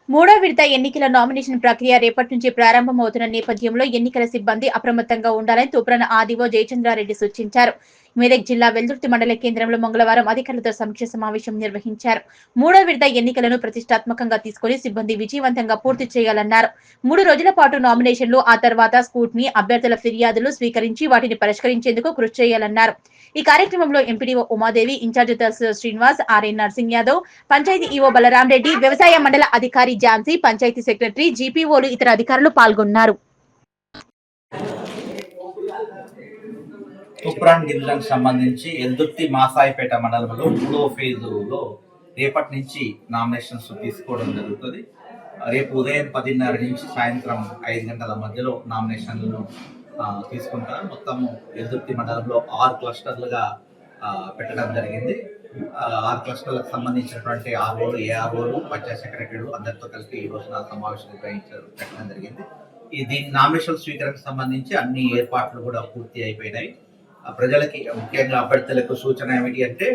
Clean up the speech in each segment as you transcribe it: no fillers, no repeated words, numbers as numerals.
మూడో విడత ఎన్నికల నామినేషన్ ప్రక్రియ రేపటి నుంచి ప్రారంభమవుతున్న నేపథ్యంలో ఎన్నికల సిబ్బంది అప్రమత్తంగా ఉండాలని తూప్రాన్ ఆదివో జయచంద్రారెడ్డి సూచించారు. మెదక్ జిల్లా వెల్దుర్తి మండల కేంద్రంలో మంగళవారం అధికారులతో సమీక్ష సమావేశం నిర్వహించారు. మూడో విడత ఎన్నికలను ప్రతిష్టాత్మకంగా తీసుకుని సిబ్బంది విజయవంతంగా పూర్తి చేయాలన్నారు. 3 రోజుల పాటు నామినేషన్లు, ఆ తర్వాత స్క్రూటినీ, అభ్యర్థుల ఫిర్యాదులు స్వీకరించి వాటిని పరిష్కరించేందుకు కృషి చేయాలన్నారు. ఈ కార్యక్రమంలో MPDO Umadevi, in charge tahsildar Srinivas, RN Narsing Yadav, panchayat EO Balaram Reddy, వ్యవసాయ మండల అధికారి ఝాన్సీ, పంచాయతీ సెక్రటరీ, జీపీఓలు, ఇతర అధికారులు పాల్గొన్నారు. తూప్రాన్ డివిజన్ సంబంధించి ఎల్దుర్తి మాసాయిపేట మండలంలో 3వ ఫేజులో రేపటి నుంచి నామినేషన్స్ తీసుకోవడం జరుగుతుంది. రేపు ఉదయం 10:30 నుంచి సాయంత్రం 5 గంటల మధ్యలో నామినేషన్లను తీసుకుంటారు. మొత్తము ఎల్దుర్తి మండలంలో 6 క్లస్టర్లుగా పెట్టడం జరిగింది. 6 క్లస్టర్లకు సంబంధించినటువంటి ఆర్ఓలు, ఏఆర్ఓలు, పంచాయత్ సెక్రటరీలు అందరితో కలిపి ఈ రోజున సమావేశం పెట్టడం జరిగింది. దీని నామినేషన్ స్వీకరణకు సంబంధించి అన్ని ఏర్పాట్లు కూడా పూర్తి అయిపోయినాయి. ప్రజలకి ముఖ్యంగా అభ్యర్థులకు సూచన ఏమిటి అంటే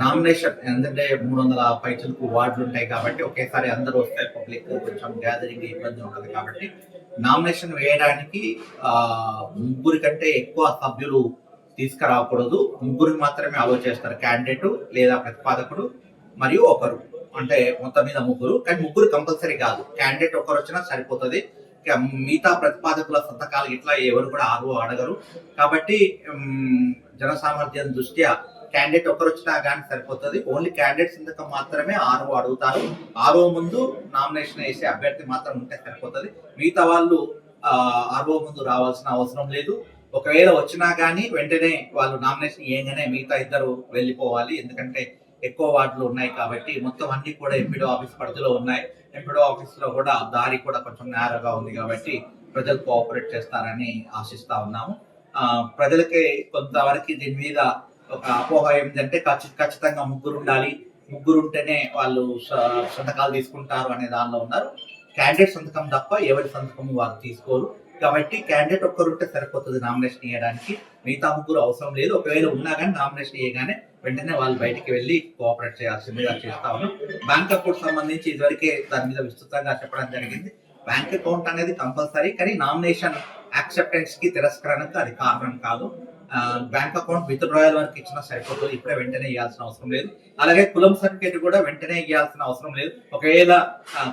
నామినేషన్ ఎందుకంటే 300 పైచలకు వార్డులు ఉంటాయి కాబట్టి ఒకేసారి అందరూ వస్తే పబ్లిక్ కొంచెం గ్యాదరింగ్ ఇబ్బంది ఉంటుంది కాబట్టి నామినేషన్ వేయడానికి 3 కంటే ఎక్కువ సభ్యులు తీసుకురాకూడదు. 3 మాత్రమే అలో చేస్తారు, క్యాండిడేట్ లేదా ప్రతిపాదకుడు మరియు ఒకరు, అంటే మొత్తం మీద 3. కానీ 3 కంపల్సరీ కాదు, క్యాండిడేట్ ఒకరు వచ్చినా సరిపోతుంది. మిగతా ప్రతిపాదకుల సంతకాలు ఇట్లా ఎవరు కూడా అడగరు కాబట్టి జనసామర్థ్యం దృష్ట్యా క్యాండిడేట్ ఒకరు వచ్చినా కానీ సరిపోతుంది. ఓన్లీ క్యాండిడేట్ సంతకం మాత్రమే అడుగుతారు. ముందు నామినేషన్ వేసే అభ్యర్థి మాత్రం ఉంటే సరిపోతుంది. మిగతా వాళ్ళు ముందు రావాల్సిన అవసరం లేదు. ఒకవేళ వచ్చినా కానీ వెంటనే వాళ్ళు నామినేషన్ వేయగానే మిగతా ఇద్దరు వెళ్ళిపోవాలి. ఎందుకంటే ఎక్కువ వార్డులు ఉన్నాయి కాబట్టి మొత్తం అన్ని కూడా ఎంపీడో ఆఫీస్ పరిధిలో ఉన్నాయి. ఎంపీడో ఆఫీస్ లో కూడా దారి కూడా కొంచెం నేరగా ఉంది కాబట్టి ప్రజలు కోఆపరేట్ చేస్తారని ఆశిస్తా ఉన్నాము. ప్రజలకి కొంతవరకు దీని మీద ఒక అపోహ ఏంటంటే ఖచ్చితంగా 3 ఉండాలి, 3 ఉంటేనే వాళ్ళు సంతకాలు తీసుకుంటారు అనే దానిలో ఉన్నారు. క్యాండిడేట్ సంతకం తప్ప ఎవరి సంతకం వారు తీసుకోరు కాబట్టి క్యాండిడేట్ ఒక్కరుంటే సరిపోతుంది నామినేషన్ వేయడానికి. మిగతా 3 అవసరం లేదు. ఒకవేళ ఉన్నా కానీ నామినేషన్ వేయగానే వెంటనే వాళ్ళు బయటికి వెళ్ళి కోఆపరేట్ చేయాల్సిందిగా చేస్తా ఉన్నాం. బ్యాంక్ అకౌంట్ సంబంధించి ఇదివరకే దాని మీద విస్తృతంగా చెప్పడం జరిగింది. బ్యాంక్ అకౌంట్ అనేది కంపల్సరీ, కానీ నామినేషన్ యాక్సెప్టెన్స్ కి తిరస్కరణకు అది కారణం కాదు. బ్యాంక్ అకౌంట్ విత్డ్రాయల్ వరకు ఇచ్చినా సరిపోతుంది, ఇప్పుడే వెంటనే ఇవ్వాల్సిన అవసరం లేదు. అలాగే కులం సర్టిఫికేట్ కూడా వెంటనే ఇవ్వాల్సిన అవసరం లేదు. ఒకవేళ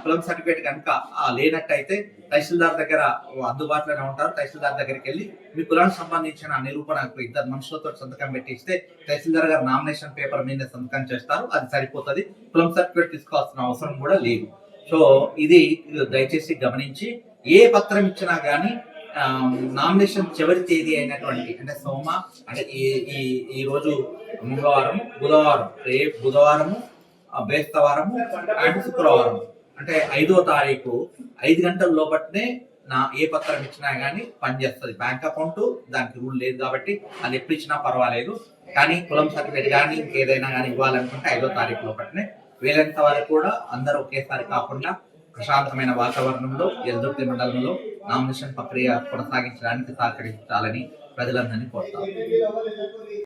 కులం సర్టిఫికేట్ కనుక లేనట్టయితే తహసీల్దార్ దగ్గర అందుబాటులోనే ఉంటారు. తహసీల్దార్ దగ్గరికి వెళ్ళి మీ కులానికి సంబంధించిన నిరూపణ 2 మనుషులతో సంతకం పెట్టిస్తే తహసీల్దార్ గారు నామినేషన్ పేపర్ మీద సంతకం చేస్తారు, అది సరిపోతుంది. కులం సర్టిఫికేట్ తీసుకోవాల్సిన అవసరం కూడా లేదు. సో ఇది దయచేసి గమనించి ఏ పత్రం ఇచ్చినా కానీ నామినేషన్ చివరి తేదీ అయినటువంటి అంటే అంటే ఈ రోజు మంగళవారం, బుధవారం, రేపు బుధవారము, బేస్తవారము అండ్ శుక్రవారం అంటే 5వ తారీఖు 5 గంటల లోపట్నే ఏ పత్రం ఇచ్చినా కానీ పనిచేస్తుంది. బ్యాంక్ అకౌంట్ దానికి రూల్ లేదు కాబట్టి అది ఎప్పుడు ఇచ్చినా పర్వాలేదు. కానీ కులం సర్టిఫికేట్ కానీ ఇంకేదైనా కానీ ఇవ్వాలనుకుంటే 5వ తారీఖు లోపట్నే. వీలైనంత వరకు కూడా అందరూ ఒకేసారి కాకుండా ప్రశాంతమైన వాతావరణంలో ఎల్దుర్తి మండలంలో నామినేషన్ ప్రక్రియ కొనసాగించడానికి సహకరించాలని ప్రజలందరినీ కోరుతారు.